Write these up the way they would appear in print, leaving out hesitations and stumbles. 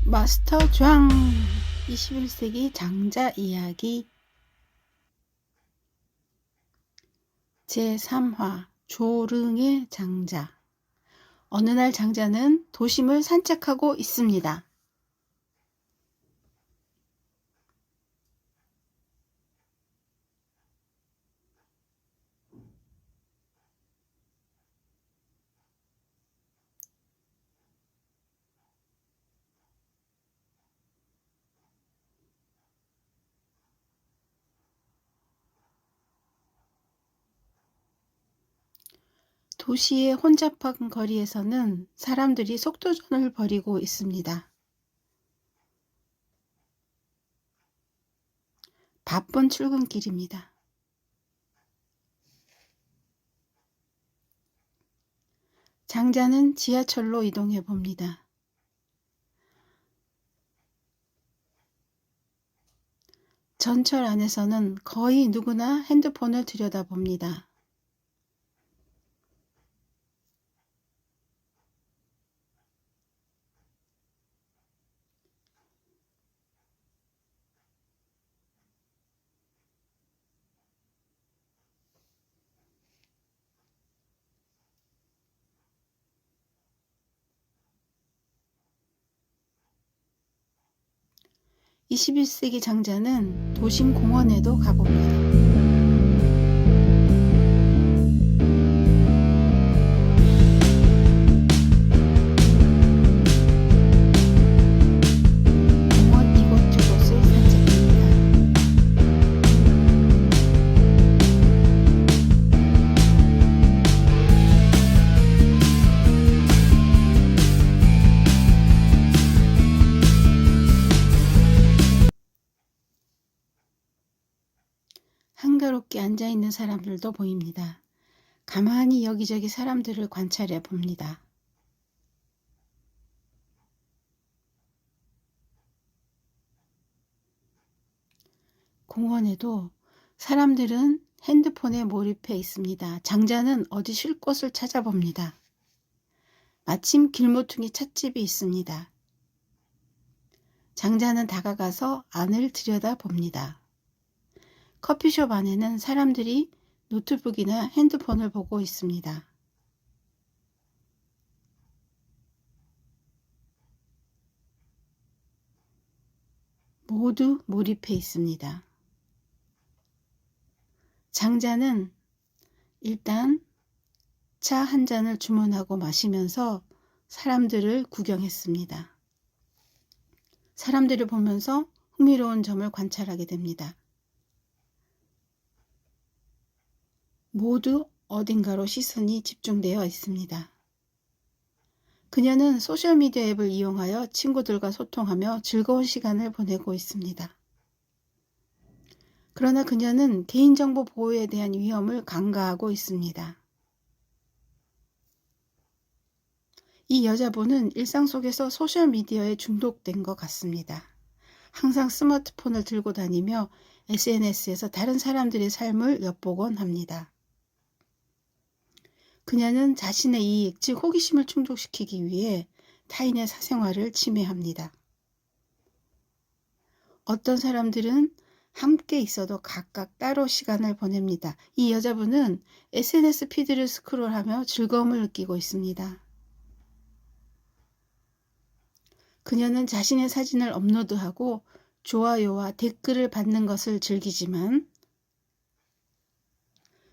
마스터 장 21세기 장자 이야기 제3화 조릉의 장자. 어느 날 장자는 도심을 산책하고 있습니다. 도시의 혼잡한 거리에서는 사람들이 속도전을 벌이고 있습니다. 바쁜 출근길입니다. 장자는 지하철로 이동해 봅니다. 전철 안에서는 거의 누구나 핸드폰을 들여다봅니다. (21세기) 장자는 도심 공원에도 가봅니다. 공원 이곳저곳을 산책합니다. 한가롭게 앉아있는 사람들도 보입니다. 가만히 여기저기 사람들을 관찰해 봅니다. 공원에도 사람들은 핸드폰에 몰입해 있습니다. 장자는 어디 쉴 곳을 찾아봅니다. 마침 길모퉁이 찻집이 있습니다. 장자는 다가가서 안을 들여다봅니다. 커피숍 안에는 사람들이 노트북이나 핸드폰을 보고 있습니다. 모두 몰입해 있습니다. 장자는 일단 차 한 잔을 주문하고 마시면서 사람들을 구경했습니다. 사람들을 보면서 흥미로운 점을 관찰하게 됩니다. 모두 어딘가로 시선이 집중되어 있습니다. 그녀는 소셜미디어 앱을 이용하여 친구들과 소통하며 즐거운 시간을 보내고 있습니다. 그러나 그녀는 개인정보 보호에 대한 위험을 간과하고 있습니다. 이 여자분은 일상 속에서 소셜미디어에 중독된 것 같습니다. 항상 스마트폰을 들고 다니며 SNS에서 다른 사람들의 삶을 엿보곤 합니다. 그녀는 자신의 이익, 즉 호기심을 충족시키기 위해 타인의 사생활을 침해합니다. 어떤 사람들은 함께 있어도 각각 따로 시간을 보냅니다. 이 여자분은 SNS 피드를 스크롤하며 즐거움을 느끼고 있습니다. 그녀는 자신의 사진을 업로드하고 좋아요와 댓글을 받는 것을 즐기지만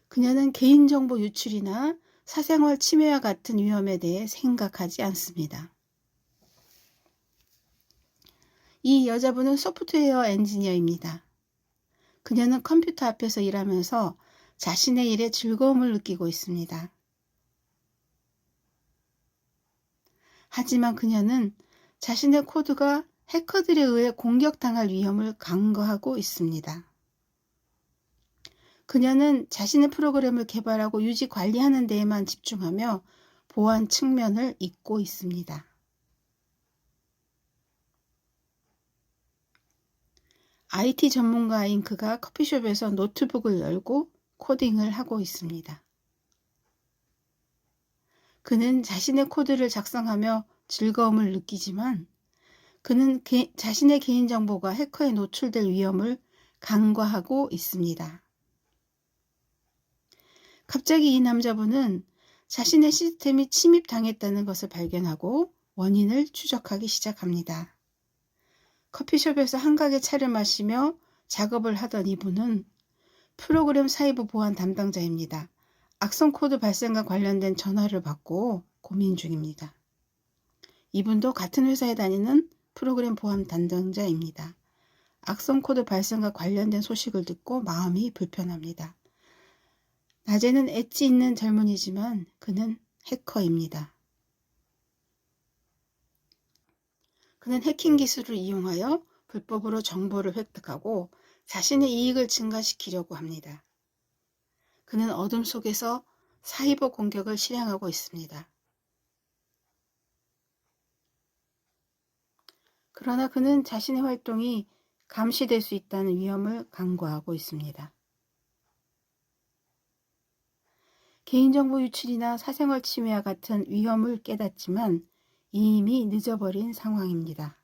그녀는 개인정보 유출이나 사생활 침해와 같은 위험에 대해 생각하지 않습니다. 이 여자분은 소프트웨어 엔지니어입니다. 그녀는 컴퓨터 앞에서 일하면서 자신의 일에 즐거움을 느끼고 있습니다. 하지만 그녀는 자신의 코드가 해커들에 의해 공격당할 위험을 간과하고 있습니다. 그녀는 자신의 프로그램을 개발하고 유지 관리하는 데에만 집중하며 보안 측면을 잊고 있습니다. IT 전문가인 그가 커피숍에서 노트북을 열고 코딩을 하고 있습니다. 그는 자신의 코드를 작성하며 즐거움을 느끼지만 그는 자신의 개인정보가 해커에 노출될 위험을 간과하고 있습니다. 갑자기 이 남자분은 자신의 시스템이 침입당했다는 것을 발견하고 원인을 추적하기 시작합니다. 커피숍에서 한가게 차를 마시며 작업을 하던 이분은 프로그램 사이버 보안 담당자입니다. 악성 코드 발생과 관련된 전화를 받고 고민 중입니다. 이분도 같은 회사에 다니는 프로그램 보안 담당자입니다. 악성 코드 발생과 관련된 소식을 듣고 마음이 불편합니다. 낮에는 엣지 있는 젊은이지만 그는 해커입니다. 그는 해킹 기술을 이용하여 불법으로 정보를 획득하고 자신의 이익을 증가시키려고 합니다. 그는 어둠 속에서 사이버 공격을 실행하고 있습니다. 그러나 그는 자신의 활동이 감시될 수 있다는 위험을 간과하고 있습니다. 개인정보 유출이나 사생활 침해와 같은 위험을 깨닫지만 이미 늦어버린 상황입니다.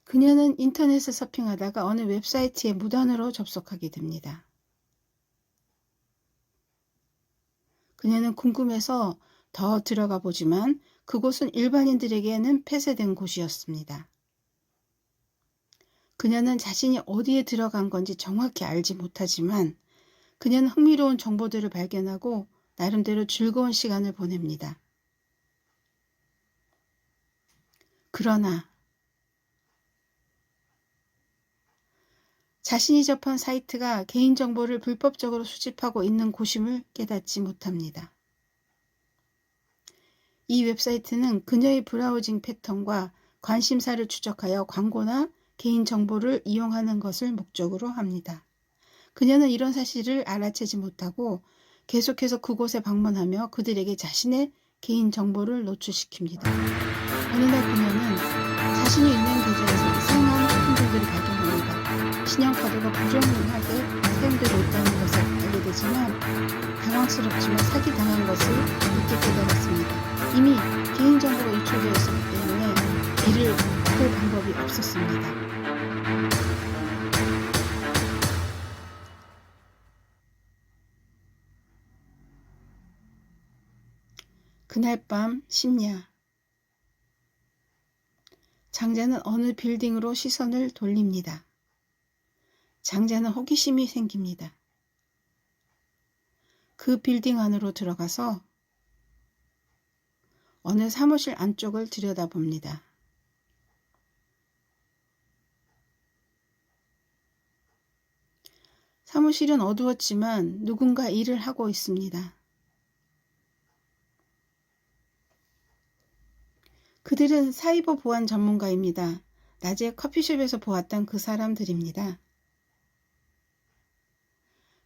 그녀는 인터넷을 서핑하다가 어느 웹사이트에 무단으로 접속하게 됩니다. 그녀는 궁금해서 더 들어가 보지만 그곳은 일반인들에게는 폐쇄된 곳이었습니다. 그녀는 자신이 어디에 들어간 건지 정확히 알지 못하지만 그녀는 흥미로운 정보들을 발견하고 나름대로 즐거운 시간을 보냅니다. 그러나 자신이 접한 사이트가 개인정보를 불법적으로 수집하고 있는 곳임을 깨닫지 못합니다. 이 웹사이트는 그녀의 브라우징 패턴과 관심사를 추적하여 광고나 개인정보를 이용하는 것을 목적으로 합니다. 그녀는 이런 사실을 알아채지 못하고 계속해서 그곳에 방문하며 그들에게 자신의 개인정보를 노출시킵니다. 어느 날 그녀는 자신이 있는 계좌에서 이상한 흔적들을 발견합니다. 신용카드가 부정하게 사용되고 있다는 것을 알게 되지만 당황스럽지만 사기당한 것을 늦게 깨달았습니다. 이미 개인정보가 유출되어 있었기 때문에 이를 막을 방법이 없었습니다. 그날 밤 심야, 장자는 어느 빌딩으로 시선을 돌립니다. 장자는 호기심이 생깁니다. 그 빌딩 안으로 들어가서 어느 사무실 안쪽을 들여다봅니다. 사무실은 어두웠지만 누군가 일을 하고 있습니다. 그들은 사이버 보안 전문가입니다. 낮에 커피숍에서 보았던 그 사람들입니다.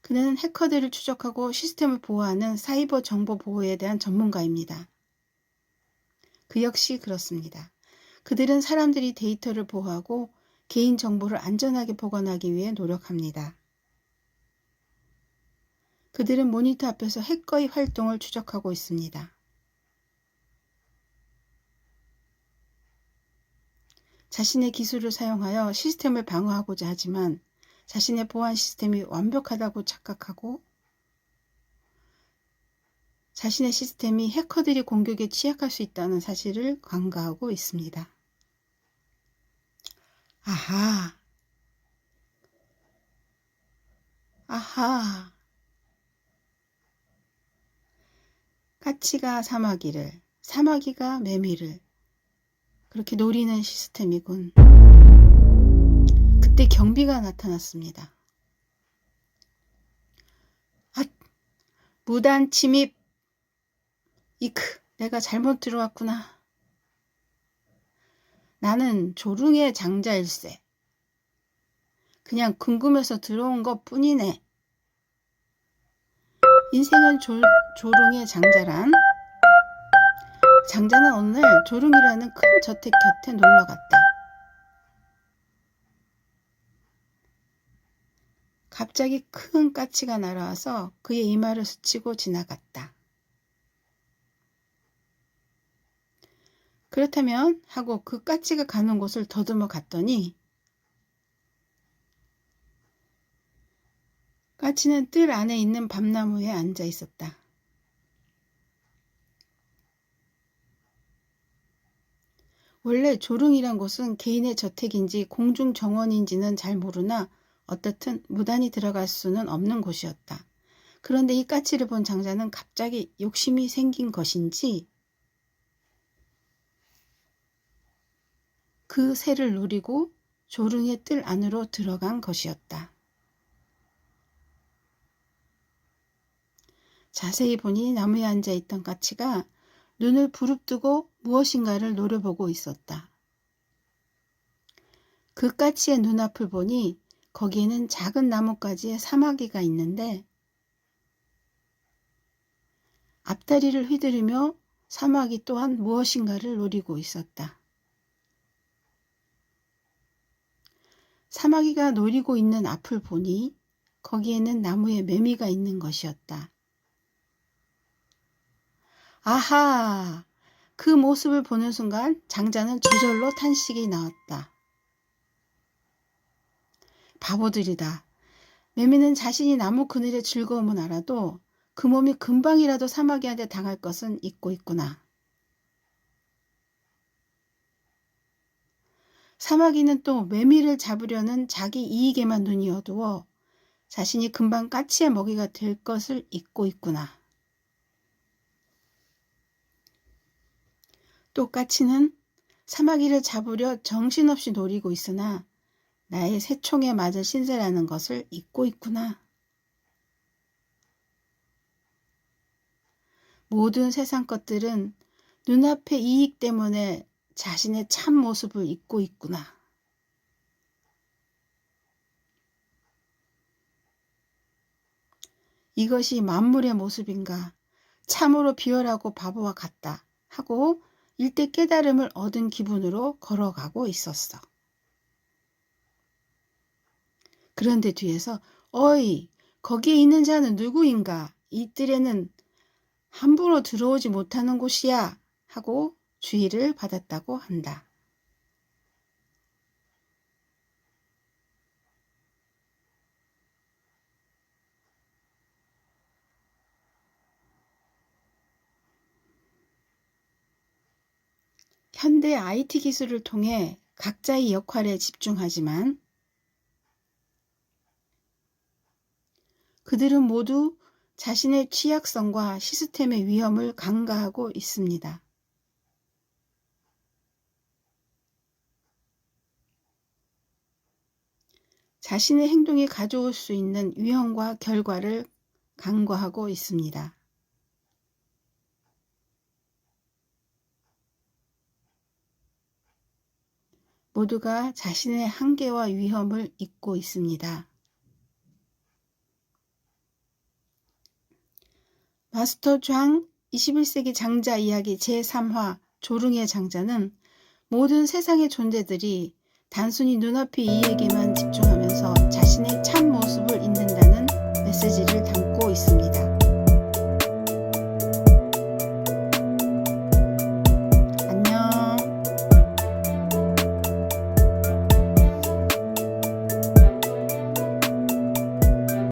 그는 해커들을 추적하고 시스템을 보호하는 사이버 정보 보호에 대한 전문가입니다. 그 역시 그렇습니다. 그들은 사람들이 데이터를 보호하고 개인정보를 안전하게 보관하기 위해 노력합니다. 그들은 모니터 앞에서 해커의 활동을 추적하고 있습니다. 자신의 기술을 사용하여 시스템을 방어하고자 하지만 자신의 보안 시스템이 완벽하다고 착각하고 자신의 시스템이 해커들이 공격에 취약할 수 있다는 사실을 간과하고 있습니다. 아하, 아하. 까치가 사마귀를, 사마귀가 매미를 그렇게 노리는 시스템이군. 그때 경비가 나타났습니다. 아, 무단 침입. 이크, 내가 잘못 들어왔구나. 나는 조릉의 장자일세. 그냥 궁금해서 들어온 것 뿐이네. 인생은 조릉의 장자란 장자는 어느 날 조릉이라는 큰 저택 곁에 놀러 갔다. 갑자기 큰 까치가 날아와서 그의 이마를 스치고 지나갔다. 그렇다면 하고 그 까치가 가는 곳을 더듬어 갔더니 까치는 뜰 안에 있는 밤나무에 앉아 있었다. 원래 조릉이란 곳은 개인의 저택인지 공중 정원인지는 잘 모르나 어떻든 무단히 들어갈 수는 없는 곳이었다. 그런데 이 까치를 본 장자는 갑자기 욕심이 생긴 것인지 그 새를 노리고 조릉의 뜰 안으로 들어간 것이었다. 자세히 보니 나무에 앉아있던 까치가 눈을 부릅뜨고 무엇인가를 노려보고 있었다. 그 까치의 눈앞을 보니 거기에는 작은 나뭇가지에 사마귀가 있는데 앞다리를 휘두르며 사마귀 또한 무엇인가를 노리고 있었다. 사마귀가 노리고 있는 앞을 보니 거기에는 나무에 매미가 있는 것이었다. 아하! 그 모습을 보는 순간 장자는 저절로 탄식이 나왔다. 바보들이다. 매미는 자신이 나무 그늘의 즐거움은 알아도 그 몸이 금방이라도 사마귀한테 당할 것은 잊고 있구나. 사마귀는 또 매미를 잡으려는 자기 이익에만 눈이 어두워 자신이 금방 까치의 먹이가 될 것을 잊고 있구나. 또 까치는 사마귀를 잡으려 정신없이 노리고 있으나 나의 새총에 맞을 신세라는 것을 잊고 있구나. 모든 세상 것들은 눈앞의 이익 때문에 자신의 참 모습을 잊고 있구나. 이것이 만물의 모습인가? 참으로 비열하고 바보와 같다 하고 일대 깨달음을 얻은 기분으로 걸어가고 있었어. 그런데 뒤에서 어이, 거기에 있는 자는 누구인가? 이 뜰에는 함부로 들어오지 못하는 곳이야 하고 주의를 받았다고 한다. 현대 IT 기술을 통해 각자의 역할에 집중하지만 그들은 모두 자신의 취약성과 시스템의 위험을 간과하고 있습니다. 자신의 행동이 가져올 수 있는 위험과 결과를 간과하고 있습니다. 모두가 자신의 한계와 위험을 잊고 있습니다. 마스터 장 21세기 장자 이야기 제3화 조릉의 장자는 모든 세상의 존재들이 단순히 눈앞의 이익에만 집중하면서 자신의 참 모습을 잊는다는 메시지를 담고 있습니다.